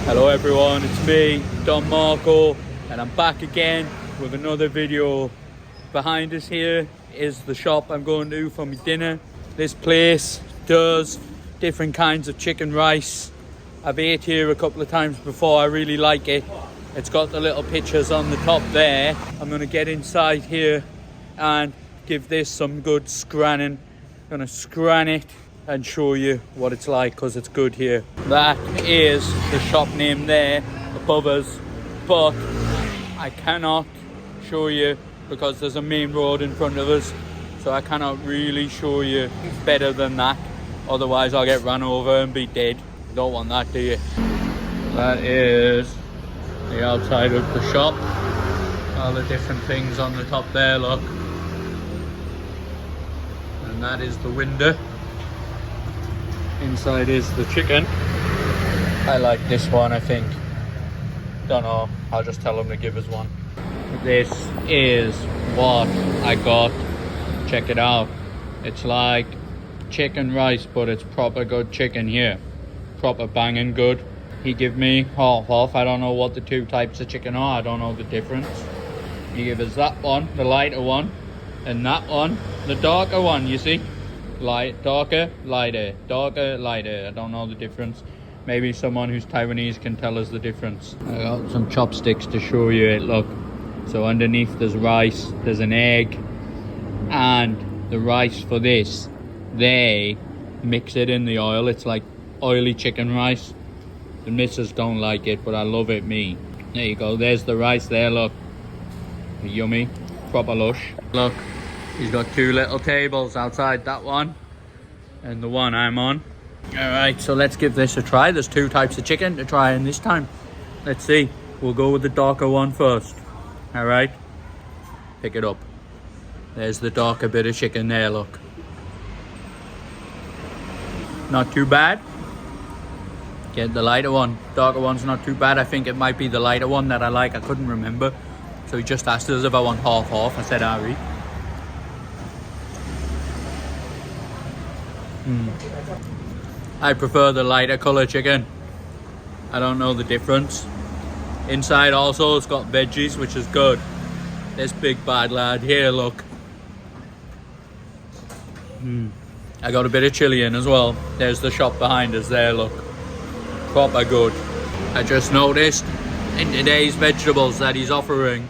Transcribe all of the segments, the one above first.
Hello everyone, it's me, Don Maarko, and I'm back again with another video. Behind us here is the shop I'm going to for my dinner. This place does different kinds of chicken rice. I've ate here a couple of times before, I really like it. It's got the little pictures on the top there. I'm going to get inside here and give this some good scranning. I'm going to scran it and show you what it's like because it's good here. That is the shop name there above us, but I cannot show you because there's a main road in front of us, so I cannot really show you better than that, otherwise I'll get run over and be dead. You don't want that, do you? That is the outside of the shop. All the different things on the top there, look. And that is the window. Inside is the chicken. I like this one, I think. Don't know, I'll just tell them to give us one. This is what I got. Check it out. It's like chicken rice, but it's proper good chicken here. Proper banging good. He gave me half. I don't know what the two types of chicken are. I don't know the difference. He gave us that one, the lighter one, and that one, the darker one, you see? Light, darker, lighter, darker, lighter. I don't know the difference. Maybe someone who's Taiwanese can tell us the difference. I got some chopsticks to show you it, look. So underneath there's rice, there's an egg, and the rice for this, they mix it in the oil. It's like oily chicken rice. The missus don't like it, but I love it, me. There you go, there's the rice there, look. Yummy, proper lush. Look. He's got two little tables outside, that one and the one I'm on. Alright, so let's give this a try. There's two types of chicken to try in this time. Let's see. We'll go with the darker one first. Alright, pick it up. There's the darker bit of chicken there, look. Not too bad. Get the lighter one. Darker one's not too bad. I think it might be the lighter one that I like. I couldn't remember. So he just asked us if I want half. I said Ari. I prefer the lighter colour chicken. I don't know the difference. Inside also it's got veggies, which is good. This big bad lad here, look. I got a bit of chilli in as well. There's the shop behind us there, look. Proper good. I just noticed in today's vegetables that he's offering,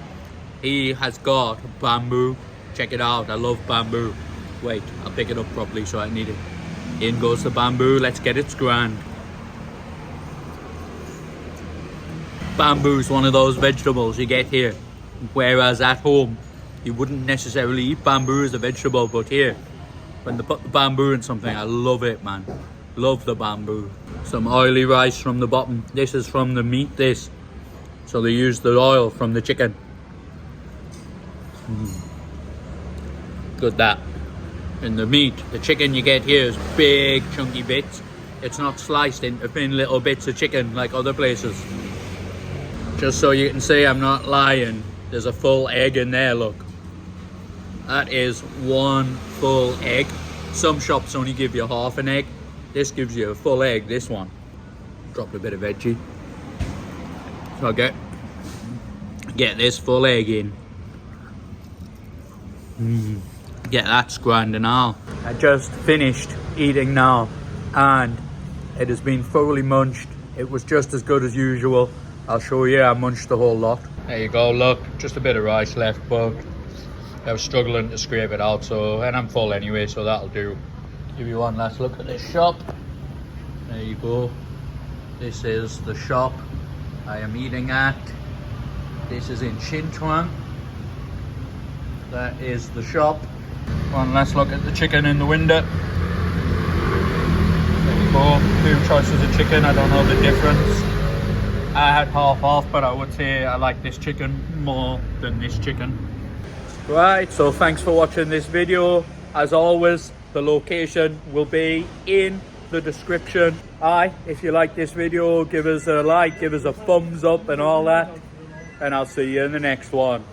he has got bamboo. Check it out, I love bamboo. Wait, I'll pick it up properly so I need it. In goes the bamboo, let's get it scranned. Bamboo is one of those vegetables you get here, whereas at home you wouldn't necessarily eat bamboo as a vegetable, but here, when they put the bamboo in something, I love it, man. Love the bamboo. Some oily rice from the bottom. This is from the meat, this. So they use the oil from the chicken. Good that. And the meat, the chicken you get here is big chunky bits. It's not sliced into thin little bits of chicken like other places. Just so you can see I'm not lying, there's a full egg in there, look. That is one full egg. Some shops only give you half an egg. This gives you a full egg, this one. Drop a bit of veggie. So get this full egg in. Get that scranned and all. I just finished eating now and it has been fully munched. It was just as good as usual. I'll show you, I munched the whole lot. There you go, look, just a bit of rice left, but I was struggling to scrape it out, so, and I'm full anyway, so that'll do. Give you one last look at this shop. There you go. This is the shop I am eating at. This is in Xinchuan. That is the shop. One last look at the chicken in the window. There you go, two choices of chicken, I don't know the difference. I had half, but I would say I like this chicken more than this chicken. Right, so thanks for watching this video. As always, the location will be in the description. If you like this video, give us a like, give us a thumbs up and all that. And I'll see you in the next one.